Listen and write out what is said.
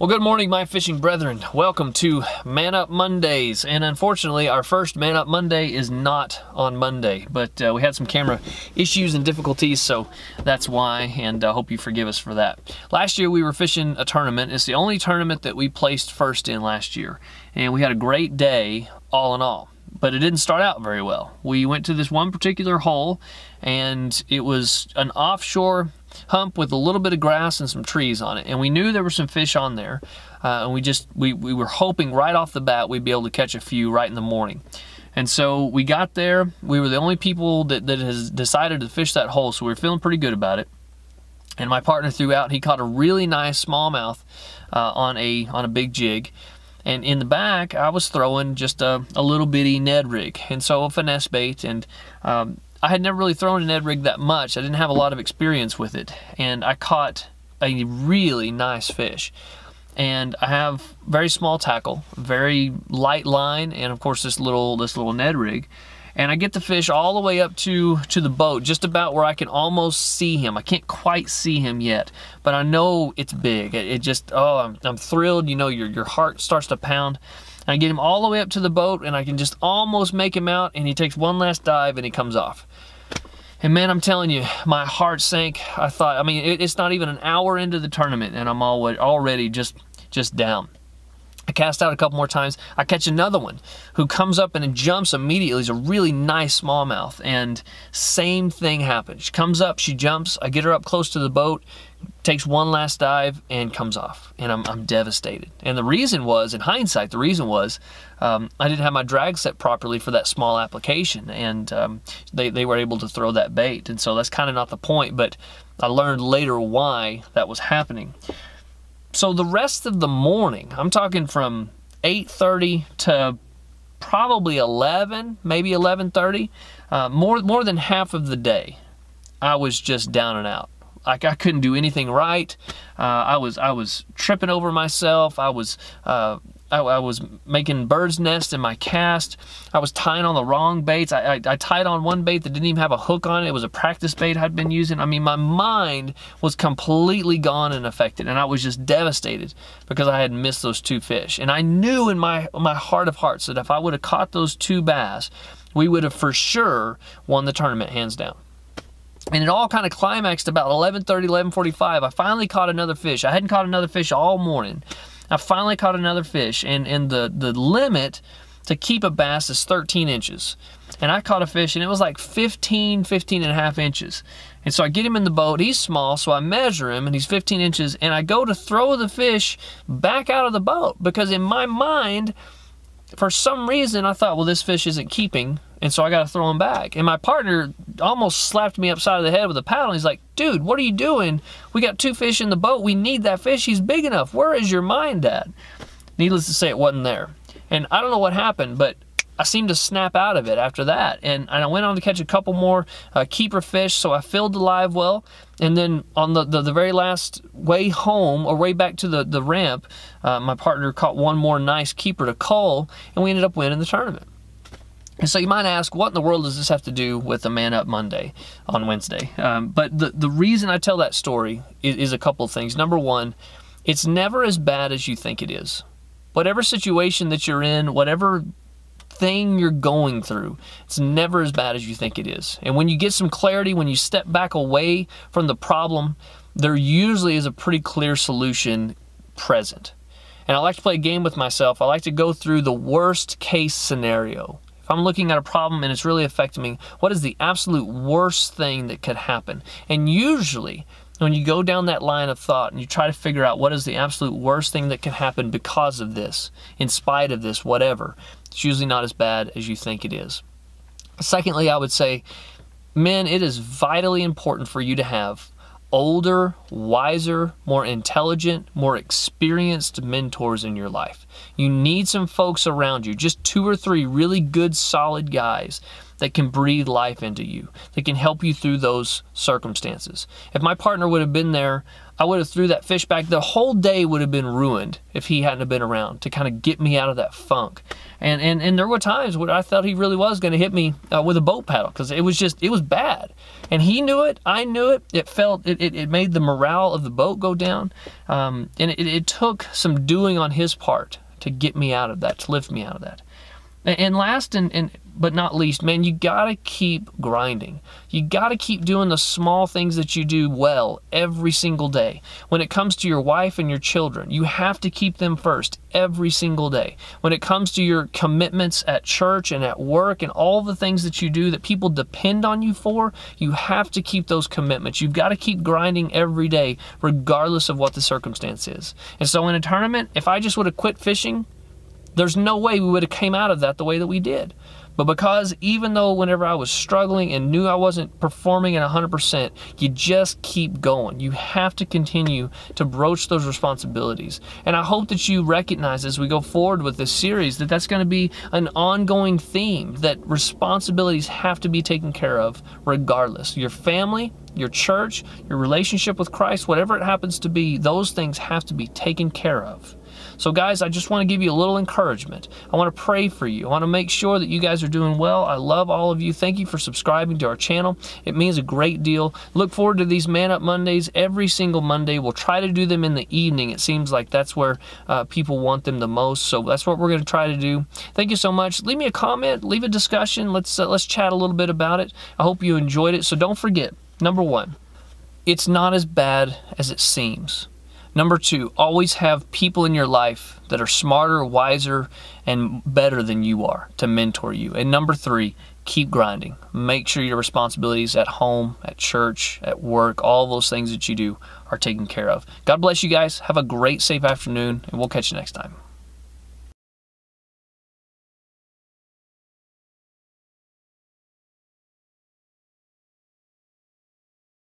Well, good morning, my fishing brethren. Welcome to ManUp Mondays. And unfortunately, our first ManUp Monday is not on Monday, but we had some camera issues and difficulties, so that's why, and I hope you forgive us for that. Last year, we were fishing a tournament. It's the only tournament that we placed first in last year, and we had a great day, all in all. But it didn't start out very well. We went to this one particular hole, and it was an offshore hump with a little bit of grass and some trees on it, and we knew there were some fish on there, and we were hoping right off the bat we'd be able to catch a few right in the morning. And so we got there. We were the only people that has decided to fish that hole, so we were feeling pretty good about it. And my partner threw out, he caught a really nice smallmouth on a big jig. And in the back, I was throwing just a little bitty Ned rig, and so a finesse bait. And I had never really thrown a Ned rig that much. I didn't have a lot of experience with it, and I caught a really nice fish. And I have very small tackle, very light line, and of course this little Ned rig. And I get the fish all the way up to the boat, just about where I can almost see him. I can't quite see him yet, but I know it's big. It just, oh, I'm thrilled. You know, your heart starts to pound. And I get him all the way up to the boat, and I can just almost make him out, and he takes one last dive, and he comes off. And man, I'm telling you, my heart sank. I thought, I mean, it's not even an hour into the tournament, and I'm already just down. I cast out a couple more times. I catch another one who comes up and jumps immediately. He's a really nice smallmouth, and same thing happens. She comes up, she jumps. I get her up close to the boat, takes one last dive, and comes off. And I'm devastated. And the reason was, in hindsight, the reason was I didn't have my drag set properly for that small application, and they were able to throw that bait. And so that's kind of not the point, but I learned later why that was happening. So the rest of the morning, I'm talking from 8:30 to probably 11, maybe 11:30, more than half of the day, I was just down and out. Like I couldn't do anything right. I was tripping over myself. I was making bird's nests in my cast. I was tying on the wrong baits. I tied on one bait that didn't even have a hook on it. It was a practice bait I'd been using. I mean, my mind was completely gone and affected, and I was just devastated because I had missed those two fish. And I knew in my heart of hearts that if I would have caught those two bass, we would have for sure won the tournament hands down. And it all kind of climaxed about 11:30, 11:45. I finally caught another fish. I hadn't caught another fish all morning. I finally caught another fish, and the limit to keep a bass is 13 inches. And I caught a fish, and it was like 15 and a half inches. And so I get him in the boat. He's small, so I measure him, and he's 15 inches, and I go to throw the fish back out of the boat because in my mind, for some reason, I thought, well, this fish isn't keeping, and so I got to throw him back. And my partner almost slapped me upside of the head with a paddle. He's like, dude, what are you doing? We got two fish in the boat. We need that fish. He's big enough. Where is your mind at? Needless to say, it wasn't there. And I don't know what happened, but I seemed to snap out of it after that. And I went on to catch a couple more keeper fish, so I filled the live well. And then on the very last way home, or way back to the ramp, my partner caught one more nice keeper to cull, and we ended up winning the tournament. And so you might ask, what in the world does this have to do with a ManUp Monday on Wednesday? But the reason I tell that story is a couple of things. Number one, it's never as bad as you think it is. Whatever situation that you're in, whatever thing you're going through, it's never as bad as you think it is. And when you get some clarity, when you step back away from the problem, there usually is a pretty clear solution present. And I like to play a game with myself. I like to go through the worst case scenario. If I'm looking at a problem and it's really affecting me, what is the absolute worst thing that could happen? And usually, when you go down that line of thought and you try to figure out what is the absolute worst thing that can happen because of this, in spite of this, whatever, it's usually not as bad as you think it is. Secondly, I would say, men, it is vitally important for you to have older, wiser, more intelligent, more experienced mentors in your life. You need some folks around you, just 2 or 3 really good, solid guys that can breathe life into you, that can help you through those circumstances. If my partner would have been there, I would have threw that fish back. The whole day would have been ruined if he hadn't have been around to kind of get me out of that funk. And there were times when I thought he really was going to hit me with a boat paddle because it was bad. And he knew it, I knew it. It made the morale of the boat go down. And it took some doing on his part to get me out of that, to lift me out of that. And last but not least, man, you gotta keep grinding. You gotta keep doing the small things that you do well every single day. When it comes to your wife and your children, you have to keep them first every single day. When it comes to your commitments at church and at work and all the things that you do that people depend on you for, you have to keep those commitments. You've got to keep grinding every day, regardless of what the circumstance is. And so in a tournament, if I just would have quit fishing, there's no way we would have came out of that the way that we did. But because even though whenever I was struggling and knew I wasn't performing at 100%, you just keep going. You have to continue to broach those responsibilities. And I hope that you recognize as we go forward with this series that that's going to be an ongoing theme, that responsibilities have to be taken care of regardless. Your family, your church, your relationship with Christ, whatever it happens to be, those things have to be taken care of. So guys, I just want to give you a little encouragement. I want to pray for you. I want to make sure that you guys are doing well. I love all of you. Thank you for subscribing to our channel. It means a great deal. Look forward to these Man Up Mondays every single Monday. We'll try to do them in the evening. It seems like that's where people want them the most. So that's what we're going to try to do. Thank you so much. Leave me a comment. Leave a discussion. Let's chat a little bit about it. I hope you enjoyed it. So don't forget, number one, it's not as bad as it seems. Number two, always have people in your life that are smarter, wiser, and better than you are to mentor you. And number three, keep grinding. Make sure your responsibilities at home, at church, at work, all those things that you do are taken care of. God bless you guys. Have a great, safe afternoon, and we'll catch you next time.